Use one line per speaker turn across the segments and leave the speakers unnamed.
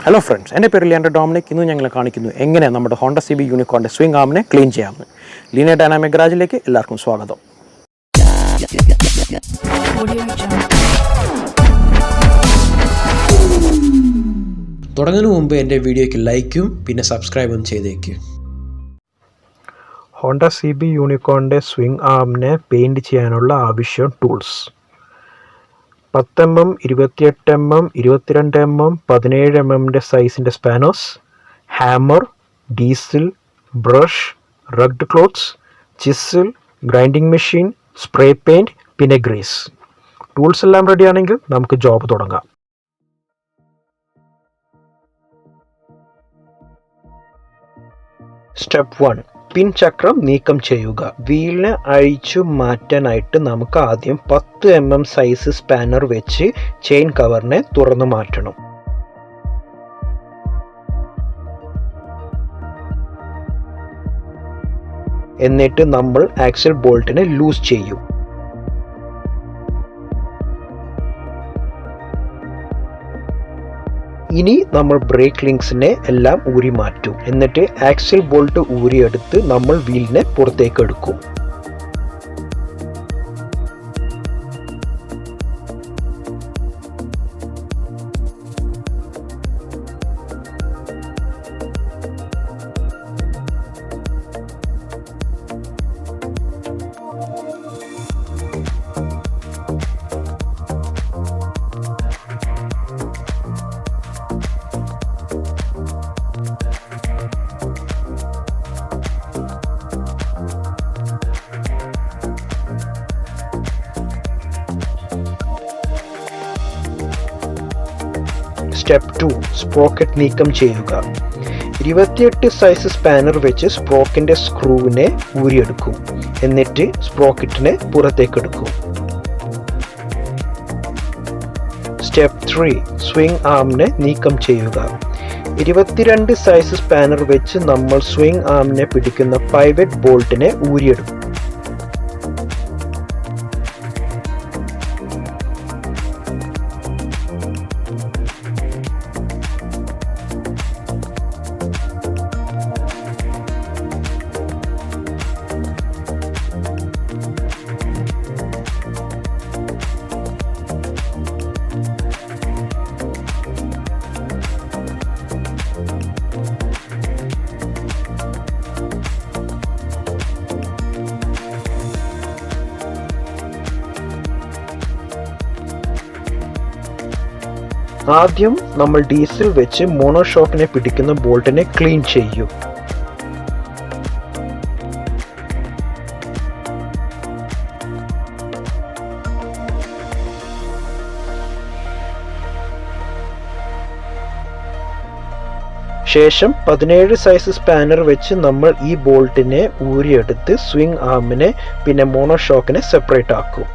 Hello friends, എൻ്റെ പേര് Leander Dominic. ഇന്ന് ഞങ്ങൾ കാണിക്കുന്നു എങ്ങനെ നമ്മുടെ ഹോണ്ട CB യൂണിക്കോണിൻ്റെ സ്വിംഗ് ആമിനെ ക്ലീൻ ചെയ്യാമെന്ന്. ലീനിയർ ഡൈനാമിക് ഗാരേജിലേക്ക് എല്ലാവർക്കും സ്വാഗതം. തുടങ്ങുന്നതിന് മുമ്പ് എൻ്റെ വീഡിയോയ്ക്ക് ലൈക്കും പിന്നെ സബ്സ്ക്രൈബും ചെയ്തേക്കും.
ഹോണ്ട CB യൂണിക്കോണിൻ്റെ സ്വിംഗ് ആമിനെ പെയിൻറ് ചെയ്യാനുള്ള ആവശ്യം tools: 10 mm, 28 mm, 22 mm, 17 mm സൈസിൻ്റെ spanners, hammer, diesel, brush, rugged cloths, chisel, grinding machine, spray paint, പിന്നെ ഗ്രീസ്. ടൂൾസ് എല്ലാം റെഡിയാണെങ്കിൽ നമുക്ക് ജോബ് തുടങ്ങാം. സ്റ്റെപ്പ് 1: പിൻ ചക്രം നീക്കം ചെയ്യുക. വീലിനെ അഴിച്ചു മാറ്റാനായിട്ട് നമുക്ക് ആദ്യം 10 mm സൈസ് സ്പാനർ വെച്ച് ചെയിൻ കവറിനെ തുറന്നു മാറ്റണം. എന്നിട്ട് നമ്മൾ ആക്സൽ ബോൾട്ടിനെ ലൂസ് ചെയ്യും. ഇനി നമ്മൾ ബ്രേക്ക് ലിങ്ക്സിനെ എല്ലാം ഊരി മാറ്റും. എന്നിട്ട് ആക്സിൽ ബോൾട്ട് ഊരിയെടുത്ത് നമ്മൾ വീലിനെ പുറത്തേക്ക് എടുക്കും. സ്റ്റെപ്പ് 2: സ്പ്രോക്കറ്റ് നീക്കം ചെയ്യുക. 28 സൈസ് സ്പാനർ വെച്ച് സ്പ്രോക്കിൻ്റെ സ്ക്രൂവിനെ ഊരിയെടുക്കും. എന്നിട്ട് സ്പ്രോക്കറ്റിനെ പുറത്തേക്കെടുക്കും. സ്റ്റെപ്പ് 3: സ്വിംഗ് ആമിനെ നീക്കം ചെയ്യുക. 22 സൈസ് സ്പാനർ വെച്ച് നമ്മൾ സ്വിംഗ് ആമിനെ പിടിക്കുന്ന പൈവറ്റ് ബോൾട്ടിനെ ഊരിയെടുക്കും. ആദ്യം നമ്മൾ ഡീസൽ വെച്ച് മോണോഷോക്കിനെ പിടിക്കുന്ന ബോൾട്ടിനെ ക്ലീൻ ചെയ്യും. ശേഷം 17 സൈസ് സ്പാനർ വെച്ച് നമ്മൾ ഈ ബോൾട്ടിനെ ഊരിയെടുത്ത് സ്വിംഗ് ആമിനെ പിന്നെ മോണോഷോക്കിനെ സെപ്പറേറ്റ് ആക്കും.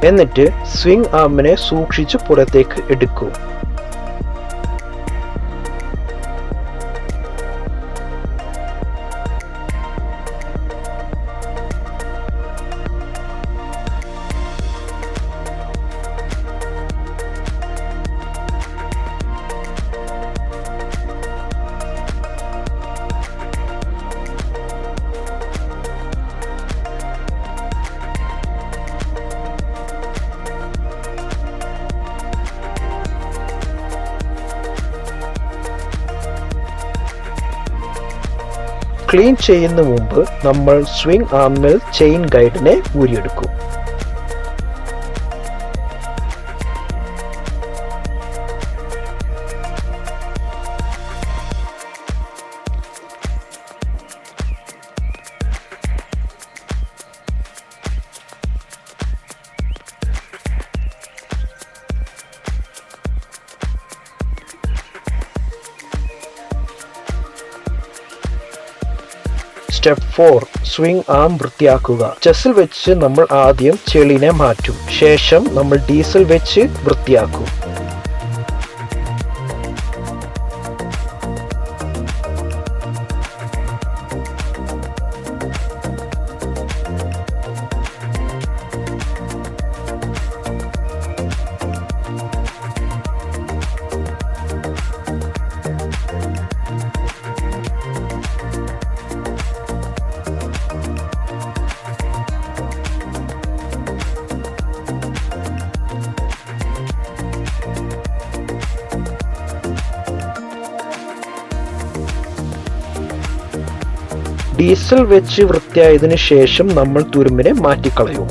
എന്നിട്ട് സ്വിംഗ് ആമിനെ സൂക്ഷിച്ച് പുറത്തേക്ക് എടുക്കും. ക്ലീൻ ചെയ്യുന്ന മുമ്പ് നമ്മൾ സ്വിംഗ് ആമിൽ ചെയിൻ ഗൈഡിനെ ഊരിയെടുക്കും. സ്റ്റെപ്പ് 4 സ്വിംഗ് ആം വൃത്തിയാക്കുക. ചെസ്സിൽ വെച്ച് നമ്മൾ ആദ്യം ചെളിനെ മാറ്റും. ശേഷം നമ്മൾ ഡീസൽ വെച്ച് വൃത്തിയാക്കും. ഡീസൽ വെച്ച് വൃത്തിയായതിനു ശേഷം നമ്മൾ തുരുമ്പിനെ മാറ്റിക്കളയും.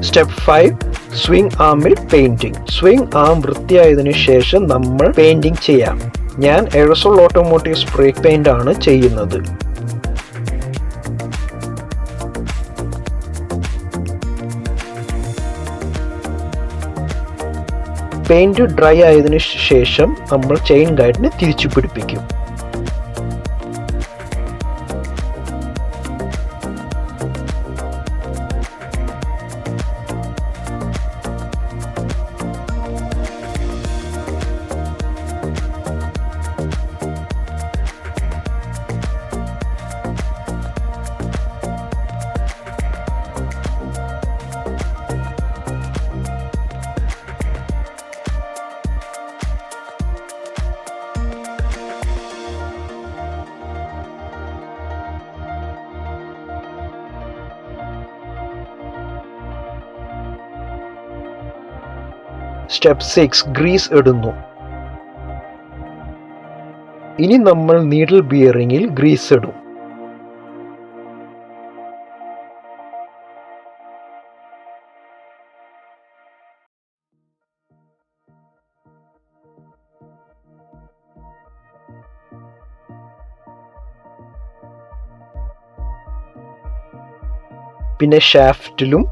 സ്റ്റെപ്പ് 5 സ്വിംഗ് ആമിൽ പെയിന്റിംഗ്. സ്വിംഗ് ആം വൃത്തിയായതിനു ശേഷം നമ്മൾ പെയിന്റിംഗ് ചെയ്യാം. ഞാൻ എയറോസോൾ ഓട്ടോമോട്ടീവ് സ്പ്രേ പെയിന്റ് ആണ് ചെയ്യുന്നത്. പെയിന്റ് ഡ്രൈ ആയതിനു ശേഷം നമ്മൾ ചെയിൻ ഗൈഡിനെ തിരിച്ചു പിടിപ്പിക്കും. സ്റ്റെപ്പ് 6 ഗ്രീസ് ഇടുന്നു. ഇനി നമ്മൾ നീഡിൽ ബിയറിംഗിൽ ഗ്രീസ് ഇടും. പിന്നെ ഷാഫ്റ്റിലും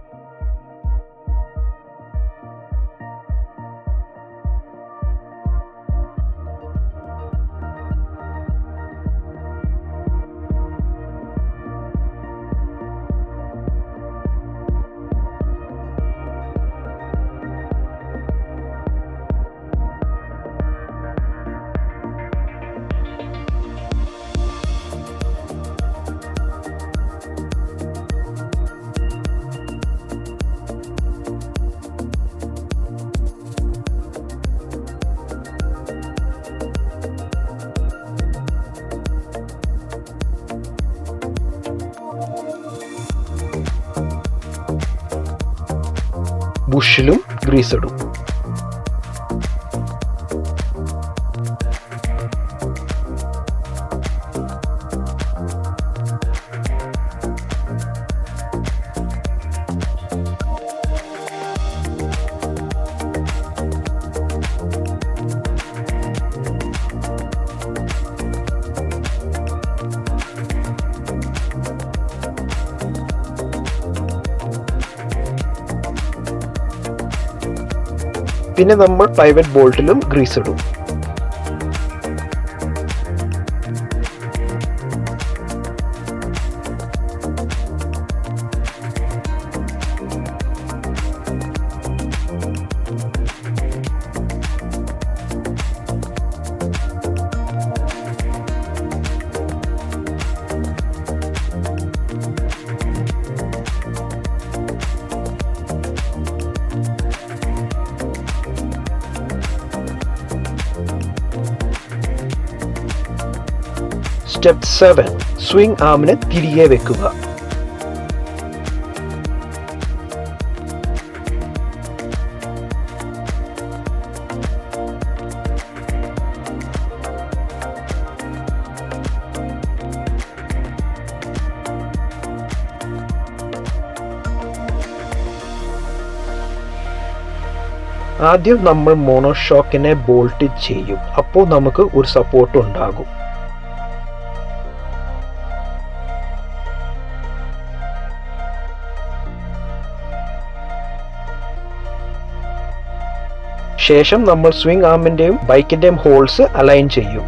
ബുഷിലും ഗ്രീസ് ഇടും. പിന്നെ നമ്മൾ പൈവറ്റ് ബോൾട്ടിലും ഗ്രീസ് ഇടും. സ്റ്റെപ്പ് 7 സ്വിംഗ് ആമിനെ തിരികെ വെക്കുക. ആദ്യം നമ്മൾ മോണോഷോക്കിനെ ബോൾട്ട് ചെയ്യും. അപ്പോൾ നമുക്ക് ഒരു സപ്പോർട്ട് ഉണ്ടാകും. ശേഷം നമ്മൾ സ്വിംഗ് ആമിന്റെയും ബൈക്കിന്റെയും ഹോൾസ് അലൈൻ ചെയ്യും.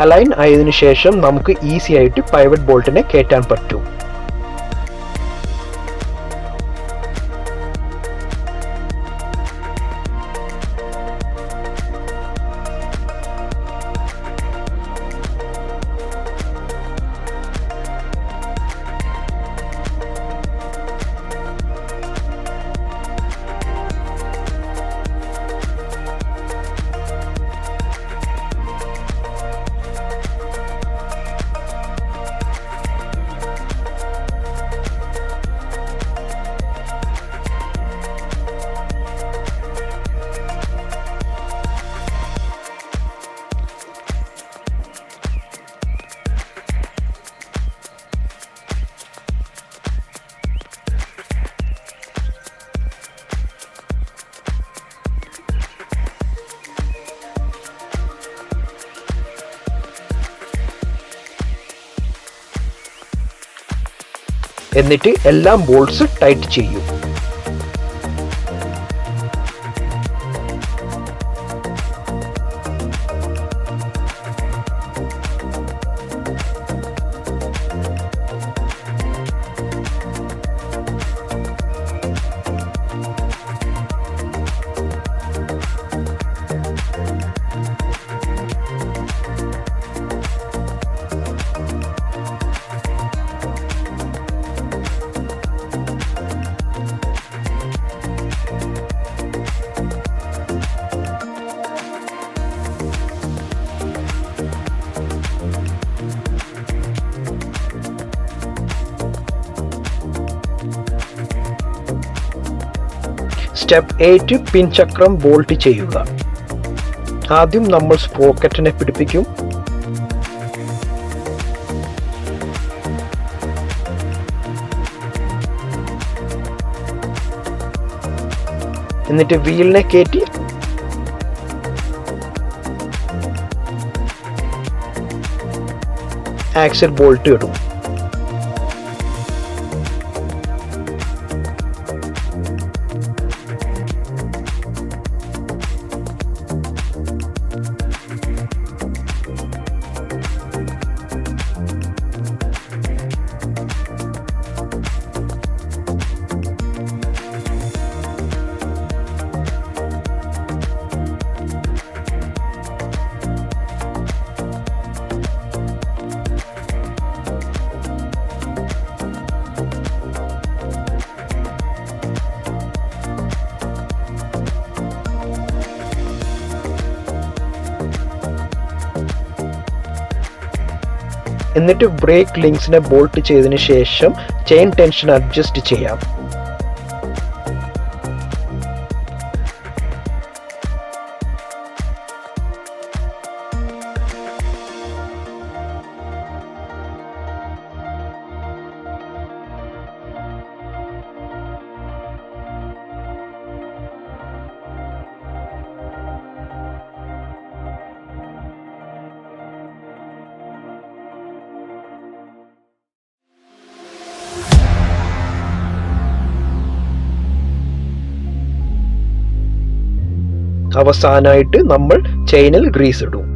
അലൈൻ ആയതിനു ശേഷം നമുക്ക് ഈസി ആയിട്ട് പൈവറ്റ് ബോൾട്ടിനെ കയറ്റാൻ പറ്റും. എന്നിട്ട് എല്ലാം ബോൾട്ട്സ് ടൈറ്റ് ചെയ്യും. സ്റ്റെപ്പ് 8 പിൻ ചക്രം ബോൾട്ട് ചെയ്യുക. ആദ്യം നമ്മൾ സ്പ്രോക്കറ്റിനെ പിടിപ്പിക്കും. എന്നിട്ട് വീലിനെ കയറ്റി ആക്സിൽ ബോൾട്ട് ഇടും. എന്നിട്ട് ബ്രേക്ക് ലിങ്ക്സിനെ ബോൾട്ട് ചെയ്തതിനു ശേഷം ചെയിൻ ടെൻഷൻ അഡ്ജസ്റ്റ് ചെയ്യാം. അവസാനമായിട്ട് നമ്മൾ ചെയിനിൽ ഗ്രീസ് ഇടും.